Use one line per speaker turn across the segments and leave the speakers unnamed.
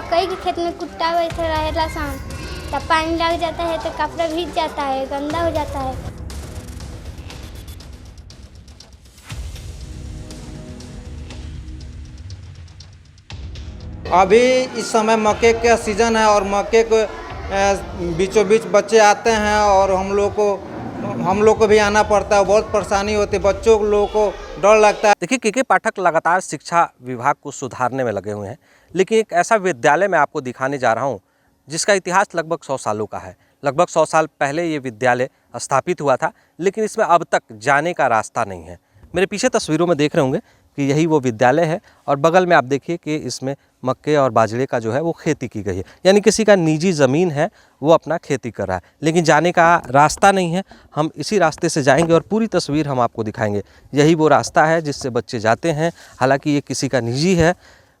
मकई के खेत में कुत्ता बैठे रहेला सन, तब पानी लग जाता है तो कपड़ा भीग जाता है, गंदा हो जाता है।
अभी इस समय मक्के का सीज़न है और मक्के के बीचों बीच बच्चे आते हैं और हम लोग को भी आना पड़ता है। बहुत परेशानी होती है, बच्चों लोगों को डर लगता है।
देखिए के पाठक लगातार शिक्षा विभाग को सुधारने में लगे हुए हैं, लेकिन एक ऐसा विद्यालय मैं आपको दिखाने जा रहा हूँ जिसका इतिहास लगभग 100 सालों का है। लगभग 100 साल पहले ये विद्यालय स्थापित हुआ था, लेकिन इसमें अब तक जाने का रास्ता नहीं है। मेरे पीछे तस्वीरों में देख रहे होंगे कि यही वो विद्यालय है और बगल में आप देखिए कि इसमें मक्के और बाजरे का जो है वो खेती की गई है, यानी किसी का निजी ज़मीन है, वो अपना खेती कर रहा है, लेकिन जाने का रास्ता नहीं है। हम इसी रास्ते से जाएंगे और पूरी तस्वीर हम आपको दिखाएंगे। यही वो रास्ता है जिससे बच्चे जाते हैं। हालांकि ये किसी का निजी है,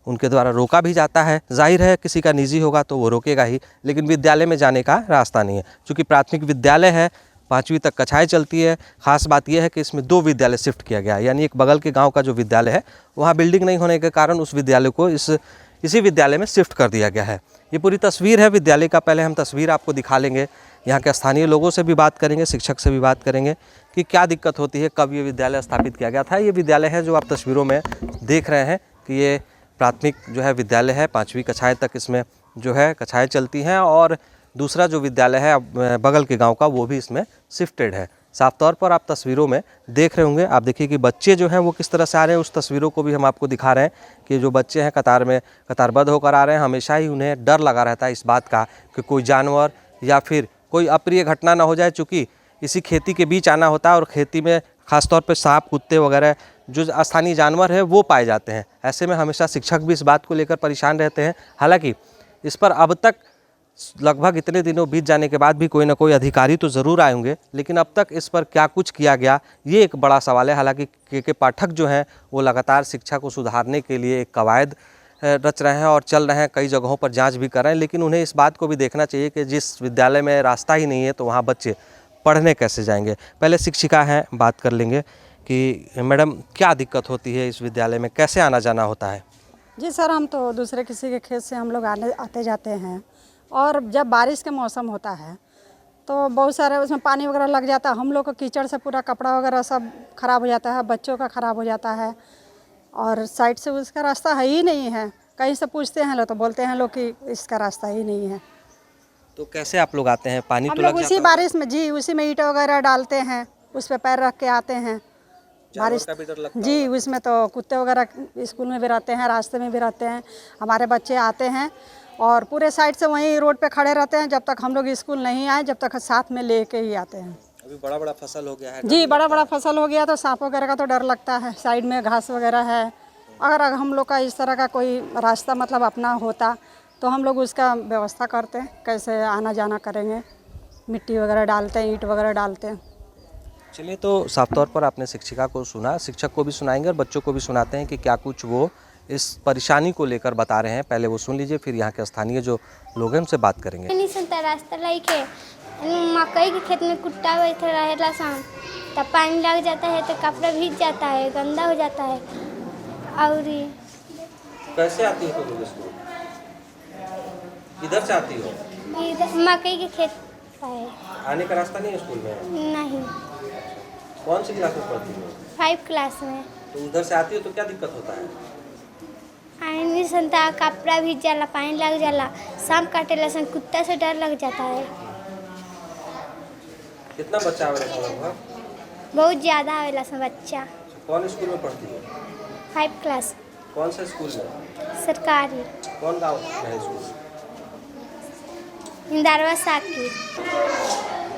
उनके द्वारा रोका भी जाता है। जाहिर है किसी का निजी होगा तो वो रोकेगा ही, लेकिन विद्यालय में जाने का रास्ता नहीं है। चूँकि प्राथमिक विद्यालय है, 5वीं तक कक्षाएं चलती है। खास बात यह है कि इसमें 2 विद्यालय शिफ्ट किया गया है, यानी एक बगल के गांव का जो विद्यालय है वहाँ बिल्डिंग नहीं होने के कारण उस विद्यालय को इसी विद्यालय में शिफ्ट कर दिया गया है। ये पूरी तस्वीर है विद्यालय का। पहले हम तस्वीर आपको दिखा लेंगे, यहाँ के स्थानीय लोगों से भी बात करेंगे, शिक्षक से भी बात करेंगे कि क्या दिक्कत होती है, कब ये विद्यालय स्थापित किया गया था। ये विद्यालय है जो आप तस्वीरों में देख रहे हैं कि ये प्राथमिक जो है विद्यालय है। 5वीं कक्षाएँ तक इसमें जो है कक्षाएँ चलती हैं और दूसरा जो विद्यालय है बगल के गांव का वो भी इसमें शिफ्टेड है। साफ तौर पर आप तस्वीरों में देख रहे होंगे। आप देखिए कि बच्चे जो हैं वो किस तरह से आ रहे हैं, उस तस्वीरों को भी हम आपको दिखा रहे हैं कि जो बच्चे हैं कतारबद्ध होकर आ रहे हैं। हमेशा ही उन्हें डर लगा रहता है इस बात का कि कोई जानवर या फिर कोई अप्रिय घटना ना हो जाए, चूँकि इसी खेती के बीच आना होता है और खेती में ख़ासतौर पर सांप, कुत्ते वगैरह जो स्थानीय जानवर है वो पाए जाते हैं। ऐसे में हमेशा शिक्षक भी इस बात को लेकर परेशान रहते हैं। हालाँकि इस पर अब तक लगभग इतने दिनों बीत जाने के बाद भी कोई ना कोई अधिकारी तो ज़रूर आए होंगे, लेकिन अब तक इस पर क्या कुछ किया गया ये एक बड़ा सवाल है। हालांकि के पाठक जो हैं वो लगातार शिक्षा को सुधारने के लिए एक कवायद रच रहे हैं और चल रहे हैं, कई जगहों पर जांच भी कर रहे हैं, लेकिन उन्हें इस बात को भी देखना चाहिए कि जिस विद्यालय में रास्ता ही नहीं है तो वहाँ बच्चे पढ़ने कैसे जाएंगे। पहले शिक्षिका हैं, बात कर लेंगे कि मैडम क्या दिक्कत होती है इस विद्यालय में, कैसे आना जाना होता है?
जी सर, हम तो दूसरे किसी के खेत से हम लोग आते जाते हैं और जब बारिश का मौसम होता है तो बहुत सारे उसमें पानी वगैरह लग जाता है। हम लोग को कीचड़ से पूरा कपड़ा वगैरह सब खराब हो जाता है, बच्चों का खराब हो जाता है और साइड से उसका रास्ता है ही नहीं है। कहीं से पूछते हैं लोग तो बोलते हैं लोग कि इसका रास्ता ही नहीं है।
तो कैसे आप लोग आते हैं? पानी
हम
तो
लोग
लग
उसी
जाता
बारिश में जी उसी में ईंट वगैरह डालते हैं, उस पर पैर रख के आते हैं। बारिश
का भी डर लगता
जी उसमें तो कुत्ते वगैरह स्कूल में भी रहते हैं, रास्ते में भी रहते हैं। हमारे बच्चे आते हैं और पूरे साइड से वहीं रोड पे खड़े रहते हैं जब तक हम लोग स्कूल नहीं आए, जब तक साथ में लेके ही आते हैं।
अभी बड़ा फसल हो गया है
जी, बड़ा फसल हो गया तो सांप वगैरह का तो डर लगता है। साइड में घास वगैरह है। अगर हम लोग का इस तरह का कोई रास्ता मतलब अपना होता तो हम लोग उसका व्यवस्था करते हैं, कैसे आना जाना करेंगे। मिट्टी वगैरह डालते हैं, ईंट वगैरह डालते हैं।
चलिए, तो साफ तौर पर आपने शिक्षिका को सुना, शिक्षक को भी सुनाएंगे और बच्चों को भी सुनाते हैं कि क्या कुछ वो इस परेशानी को लेकर बता रहे हैं। पहले वो सुन लीजिए, फिर यहाँ के स्थानीय जो लोग हैं उनसे बात करेंगे।
नहीं सुनता रास्ता लाइके मकई के खेत में कुत्ता बैठे रहेला सन, तब पानी लग जाता है तो कपड़ा भीग जाता है, गंदा हो जाता है। और
कैसे आती हो तुम स्कूल? इधर से आती हो?
मकई के खेत है।
आने का रास्ता नहीं है स्कूल में?
नहीं।
कौन सी क्लास में पढ़ती हो?
5 क्लास में।
तो उधर से आती हो तो क्या दिक्कत होता है?
नहीं सुनता, कपड़ा भीग जाला, पानी लग जाला, सांप काटेला सन, कुत्ता से डर लग जाता है।
कितना बच्चा आवेला लगभग?
बहुत ज़्यादा आवेला सन बच्चा।
कौन स्कूल में पढ़ती हो?
5 क्लास।
कौन सा स्कूल में?
सरकारी।
कौन गाँव है स्कूल?
इंदारवा साकी।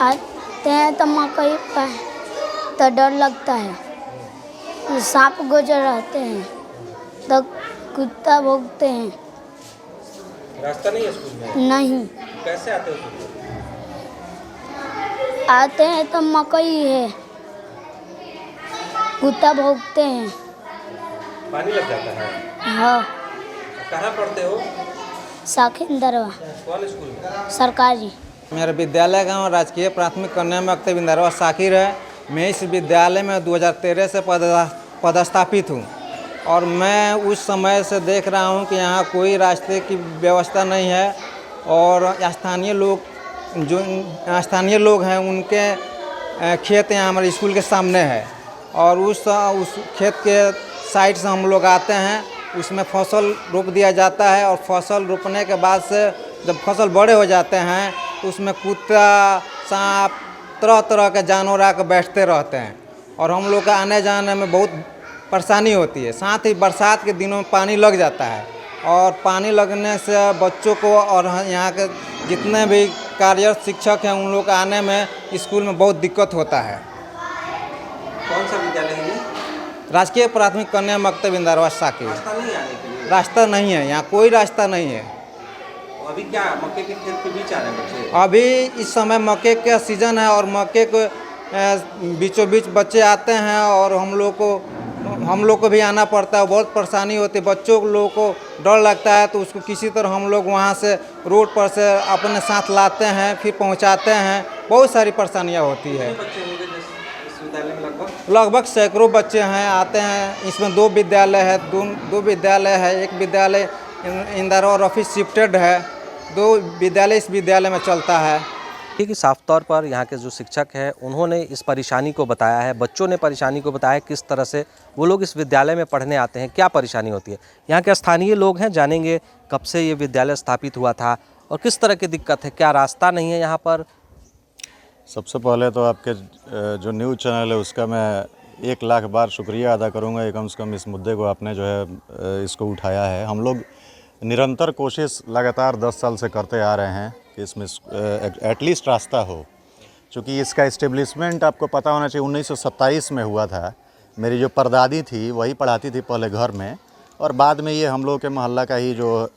आते हैं तो मकई पर तो डर लगता है, सांप गुजर रहते हैं तो कुत्ता भौंकते हैं।
रास्ता नहीं है स्कूल में?
नहीं।
कैसे आते हो तुम?
आते हैं तो मकई है, कुत्ता भौंकते हैं।
पानी लग जाता है।
हाँ।
कहाँ पढ़ते हो?
साखिंदरवा।
कौन स्कूल में?
सरकारी।
मेरा विद्यालय गांव राजकीय प्राथमिक कन्या मकतब इंदरवा साकिर है। मैं इस विद्यालय में 2013 से पदस्थापित हूँ। और मैं उस समय से देख रहा हूँ कि यहाँ कोई रास्ते की व्यवस्था नहीं है और स्थानीय लोग हैं उनके खेत यहाँ हमारे स्कूल के सामने है और उस खेत के साइड से हम लोग आते हैं, उसमें फसल रोप दिया जाता है और फसल रोपने के बाद से जब फसल बड़े हो जाते हैं तो उसमें कुत्ता, सांप, तरह तरह के जानवर आकर बैठते रहते हैं और हम लोग का आने जाने में बहुत परेशानी होती है। साथ ही बरसात के दिनों में पानी लग जाता है और पानी लगने से बच्चों को और यहाँ के जितने भी कार्यरत शिक्षक हैं उन लोग आने में स्कूल में बहुत दिक्कत होता है।
कौन सा विद्यालय है ये?
राजकीय प्राथमिक कन्या मकतब इंदरवा साकी।
रास्ता नहीं आने के लिए?
रास्ता नहीं है, यहाँ कोई रास्ता नहीं है।
अभी क्या मक्के के खेत के बीच आ रहे हैं बच्चे?
अभी इस समय मक्के का सीज़न है और मक्के के बीचों बीच बच्चे आते हैं और हम लोग को भी आना पड़ता है, बहुत परेशानी होती है। बच्चों लोगों को डर लगता है तो उसको किसी तरह हम लोग वहाँ से रोड पर से अपने साथ लाते हैं, फिर पहुँचाते हैं। बहुत सारी परेशानियाँ होती है।
बच्चे होंगे इस विद्यालय में?
लगभग सैकड़ों बच्चे हैं, आते हैं। इसमें दो विद्यालय है, दो विद्यालय है। एक विद्यालय इंदरवा और ऑफिस शिफ्टेड है, 2 विद्यालय इस विद्यालय में चलता है।
ठीक है, साफ तौर पर यहाँ के जो शिक्षक हैं उन्होंने इस परेशानी को बताया है, बच्चों ने परेशानी को बताया किस तरह से वो लोग इस विद्यालय में पढ़ने आते हैं, क्या परेशानी होती है। यहाँ के स्थानीय लोग हैं, जानेंगे कब से ये विद्यालय स्थापित हुआ था और किस तरह की दिक्कत है, क्या रास्ता नहीं है यहाँ पर।
सबसे पहले तो आपके जो न्यूज़ चैनल है उसका मैं 1 लाख बार शुक्रिया अदा करूँगा। कम से कम इस मुद्दे को आपने जो है इसको उठाया है। हम लोग निरंतर कोशिश लगातार 10 साल से करते आ रहे हैं कि इसमें एटलीस्ट रास्ता हो, क्योंकि इसका इस्टेब्लिशमेंट आपको पता होना चाहिए 1927 में हुआ था। मेरी जो परदादी थी वही पढ़ाती थी पहले घर में और बाद में ये हम लोग के मोहल्ला का ही जो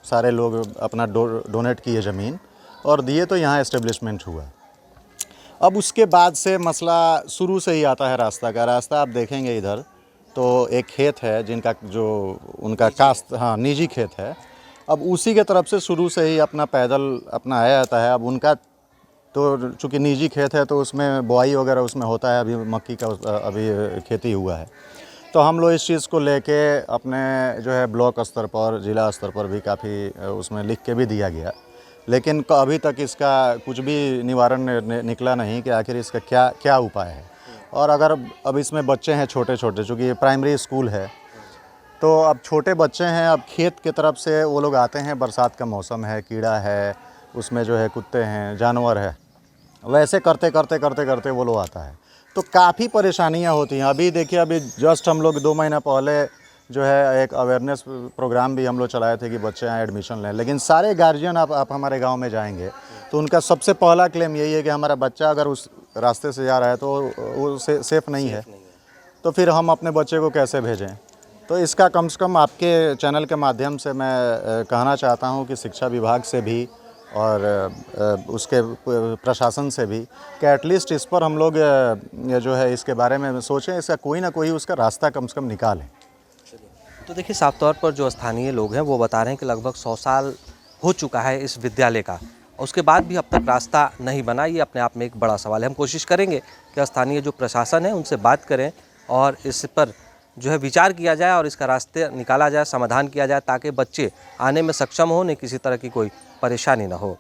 सारे लोग अपना डोनेट किए ज़मीन और दिए तो यहाँ इस्टेब्लिशमेंट हुआ। अब उसके बाद से मसला शुरू से ही आता है रास्ता का। रास्ता आप देखेंगे इधर तो एक खेत है जिनका जो उनका कास्ट निजी खेत है। अब उसी के तरफ से शुरू से ही अपना पैदल अपना आया जाता है। अब उनका तो चूँकि निजी खेत है तो उसमें बुआई वगैरह उसमें होता है। अभी मक्की का अभी खेती हुआ है तो हम लोग इस चीज़ को लेके अपने जो है ब्लॉक स्तर पर, ज़िला स्तर पर भी काफ़ी उसमें लिख के भी दिया गया, लेकिन अभी तक इसका कुछ भी निवारण निकला नहीं कि आखिर इसका क्या उपाय है। और अगर अब इसमें बच्चे हैं छोटे छोटे, चूँकि ये प्राइमरी स्कूल है तो अब छोटे बच्चे हैं, अब खेत की तरफ से वो लोग आते हैं, बरसात का मौसम है, कीड़ा है उसमें, जो है कुत्ते हैं, जानवर है, वैसे करते वो लोग आता है तो काफ़ी परेशानियां होती हैं। अभी देखिए, अभी जस्ट हम लोग 2 महीना पहले जो है एक अवेयरनेस प्रोग्राम भी हम लोग चलाए थे कि बच्चे यहाँ एडमिशन लें, लेकिन सारे गार्जियन आप हमारे गांव में जाएंगे तो उनका सबसे पहला क्लेम यही है कि हमारा बच्चा अगर उस रास्ते से जा रहा है तो वो सेफ़ नहीं है, तो फिर हम अपने बच्चे को कैसे भेजें। तो इसका कम से कम आपके चैनल के माध्यम से मैं कहना चाहता हूँ कि शिक्षा विभाग से भी और उसके प्रशासन से भी कि एटलीस्ट इस पर हम लोग जो है इसके बारे में सोचें, इसका कोई ना कोई उसका रास्ता कम से कम निकालें।
तो देखिए, साफ तौर पर जो स्थानीय लोग हैं वो बता रहे हैं कि लगभग 100 साल हो चुका है इस विद्यालय का, उसके बाद भी अब तक रास्ता नहीं बना। ये अपने आप में एक बड़ा सवाल है। हम कोशिश करेंगे कि स्थानीय जो प्रशासन है उनसे बात करें और इस पर जो है विचार किया जाए और इसका रास्ते निकाला जाए, समाधान किया जाए, ताकि बच्चे आने में सक्षम हो, नहीं किसी तरह की कोई परेशानी ना हो।